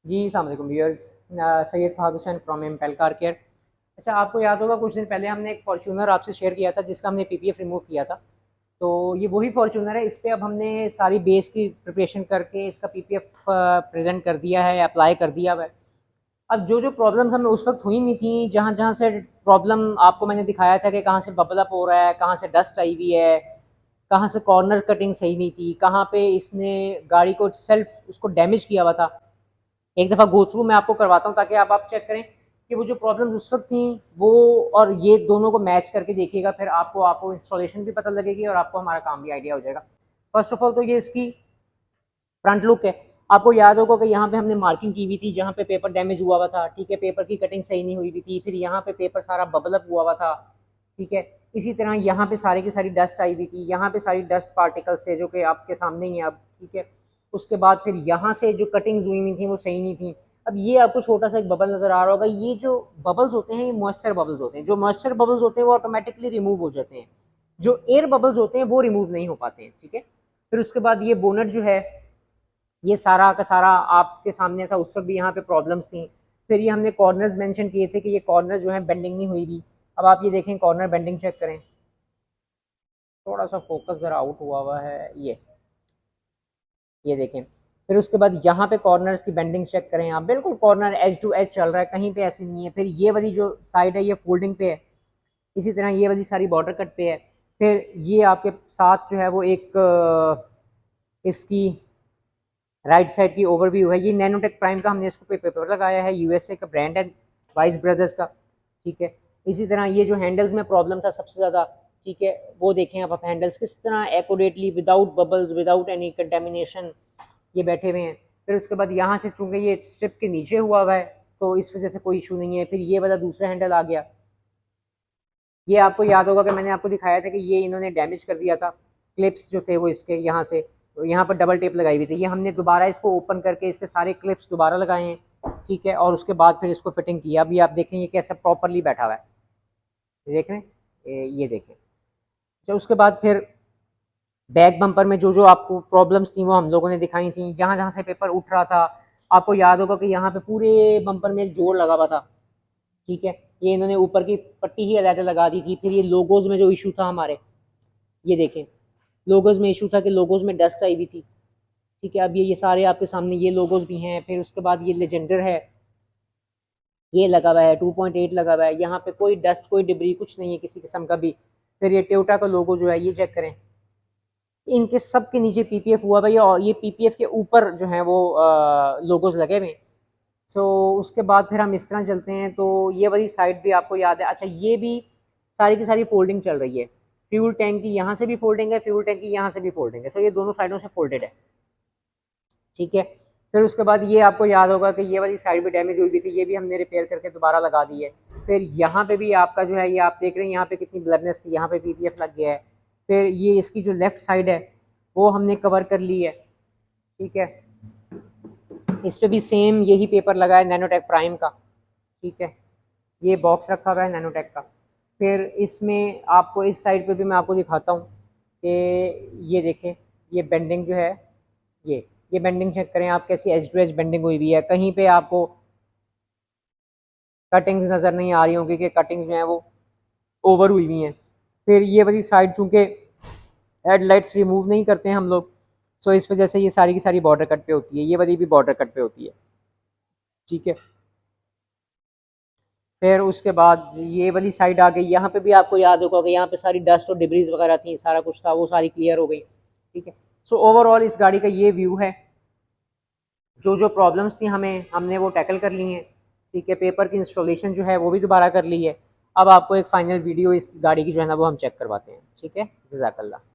जी अस्सलाम वालेकुम viewers, Syed Fahad Hussain from Ample car care. अच्छा, आपको याद होगा कुछ दिन पहले हमने एक फॉर्च्यूनर आपसे शेयर किया था जिसका हमने पीपीएफ रिमूव किया था। तो ये वही फॉर्च्यूनर है। इस पे अब हमने सारी बेस की प्रिपरेशन करके इसका पीपीएफ प्रेजेंट कर दिया है, अप्लाई कर दिया हुआ है। अब जो जो प्रॉब्लम्स हमें उस वक्त हुई नहीं थी, जहाँ जहाँ से प्रॉब्लम आपको मैंने दिखाया था कि कहाँ से बबल अप हो रहा है, कहाँ से डस्ट आई हुई है, कहाँ से कॉर्नर कटिंग सही नहीं थी, कहाँ पे इसने गाड़ी को सेल्फ उसको डैमेज किया हुआ था। एक दफ़ा गो थ्रू मैं आपको करवाता हूँ ताकि आप चेक करें कि वो जो प्रॉब्लम्स उस वक्त थी वो और ये दोनों को मैच करके देखिएगा। फिर आपको आपको इंस्टॉलेशन भी पता लगेगी और आपको हमारा काम भी आइडिया हो जाएगा। फर्स्ट ऑफ ऑल तो ये इसकी फ्रंट लुक है। आपको याद होगा कि यहाँ पे हमने मार्किंग की हुई थी जहाँ पे पेपर डैमेज हुआ हुआ था, ठीक है, पेपर की कटिंग सही नहीं हुई हुई थी, फिर यहाँ पे पेपर सारा बबल अप हुआ हुआ था, ठीक है। इसी तरह यहाँ पे सारी की सारी डस्ट आई हुई थी, यहाँ पे सारी डस्ट पार्टिकल्स थे जो कि आपके सामने ही है अब, ठीक है। उसके बाद फिर यहाँ से जो कटिंग्स हुई हुई थी वो सही नहीं थी। अब ये आपको छोटा सा एक बबल नज़र आ रहा होगा, ये जो बबल्स होते हैं ये मॉइस्चर बबल्स होते हैं। जो मॉइस्चर बबल्स होते हैं वो ऑटोमेटिकली रिमूव हो जाते हैं, जो एयर बबल्स होते हैं वो रिमूव नहीं हो पाते हैं, ठीक है। फिर उसके बाद ये बोनट जो है ये सारा का सारा आपके सामने था, उस वक्त भी यहाँ पे प्रॉब्लम्स थी। फिर ये हमने कॉर्नर्स मेंशन किए थे कि ये कॉर्नर जो है बेंडिंग नहीं हुई भी। अब आप ये देखें, कॉर्नर बेंडिंग चेक करें, थोड़ा सा फोकस ज़रा आउट हुआ हुआ है, ये देखें। फिर उसके बाद यहाँ पे कॉर्नर्स की बेंडिंग चेक करें आप, बिल्कुल कॉर्नर एज टू एज चल रहा है, कहीं पे ऐसी नहीं है। फिर ये वाली जो साइड है ये फोल्डिंग पे है, इसी तरह ये वाली सारी बॉर्डर कट पे है। फिर ये आपके साथ जो है वो एक इसकी राइट साइड की ओवरव्यू है। ये नैनोटेक प्राइम का हमने इसको पेपर लगाया है, यूएसए का ब्रांड है, वाइस ब्रदर्स का, ठीक है। इसी तरह ये जो हैंडल्स में प्रॉब्लम था सबसे ज़्यादा, ठीक है, वो देखें आप हैंडल्स किस तरह accurately without bubbles without any contamination ये बैठे हुए हैं। फिर उसके बाद यहाँ से चूंकि ये स्ट्रिप के नीचे हुआ हुआ है तो इस वजह से कोई इशू नहीं है। फिर ये वाला दूसरा हैंडल आ गया, ये आपको याद होगा कि मैंने आपको दिखाया था कि ये इन्होंने डैमेज कर दिया था, क्लिप्स जो थे वो इसके यहाँ से, तो यहाँ पर डबल टेप लगाई हुई थी। ये हमने दोबारा इसको ओपन करके इसके सारे क्लिप्स दोबारा लगाए हैं, ठीक है, और उसके बाद फिर इसको फिटिंग किया। अभी आप देखें ये कैसे प्रॉपरली बैठा हुआ है, ये देख रहे हैं, ये देखें। तो उसके बाद फिर बैक बम्पर में जो जो आपको प्रॉब्लम्स थी वो हम लोगों ने दिखाई थी। जहाँ जहाँ से पेपर उठ रहा था, आपको याद होगा कि यहाँ पे पूरे बम्पर में एक जोड़ लगा हुआ था, ठीक है। ये इन्होंने ऊपर की पट्टी ही अलग लगा दी थी। फिर ये लोगोज में जो इशू था हमारे, ये देखें, लोगोज में इशू था कि लोगोज में डस्ट आई हुई थी, ठीक है। अब ये सारे आपके सामने ये लोगोज भी हैं। फिर उसके बाद ये लेजेंडर है, ये लगा हुआ है, 2.8 लगा हुआ है, यहाँ पे कोई डस्ट कोई डिब्री कुछ नहीं है किसी किस्म का भी। फिर ये टोयोटा का लोगो जो है ये चेक करें, इनके सब के नीचे पीपीएफ हुआ भाई, और ये पीपीएफ के ऊपर जो है वो लोगोज लगे हुए। सो उसके बाद फिर हम इस तरह चलते हैं तो ये वाली साइड भी आपको याद है। अच्छा, ये भी सारी की सारी फोल्डिंग चल रही है। फ्यूल टैंक की यहाँ से भी फोल्डिंग है, फ्यूल टैंक की यहाँ से भी फोल्डिंग है, सो ये दोनों साइडों से फोल्डेड है, ठीक है। फिर उसके बाद ये आपको याद होगा कि ये वाली साइड भी डैमेज हुई थी, ये भी हमने रिपेयर करके दोबारा लगा दी है। फिर यहाँ पे भी आपका जो है ये आप देख रहे हैं यहाँ पे कितनी ब्लरनेस थी, यहाँ पे पीपीएफ लग गया है। फिर ये इसकी जो लेफ्ट साइड है वो हमने कवर कर ली है, ठीक है। इस पे भी सेम यही पेपर लगा है नैनोटेक प्राइम का, ठीक है। ये बॉक्स रखा हुआ है नैनोटेक का। फिर इसमें आपको इस साइड पे भी मैं आपको दिखाता हूँ कि ये देखें, ये बेंडिंग जो है, ये बेंडिंग चेक करें आप, कैसी एज टू एज बेंडिंग हुई हुई है। कहीं पे आपको कटिंग्स नज़र नहीं आ रही होंगी कि कटिंग्स जो हैं वो ओवर हुई हुई हैं। फिर ये वाली साइड चूँकि हेडलाइट्स रिमूव नहीं करते हैं हम लोग, सो इस वजह से ये सारी की सारी बॉर्डर कट पे होती है, ये वाली भी बॉर्डर कट पे होती है, ठीक है। फिर उसके बाद ये वाली साइड आ गई, यहाँ पे भी आपको याद होगा कि यहाँ पे सारी डस्ट और डिब्रीज वगैरह थी, सारा कुछ था वो सारी क्लियर हो गई, ठीक है। सो ओवरऑल इस गाड़ी का ये व्यू है। जो जो प्रॉब्लम्स थी हमने वो टैकल कर ली हैं, ठीक है। पेपर की इंस्टॉलेशन जो है वो भी दोबारा कर ली है। अब आपको एक फ़ाइनल वीडियो इस गाड़ी की जो है ना वो हम चेक करवाते हैं, ठीक है। जज़ाकल्लाह।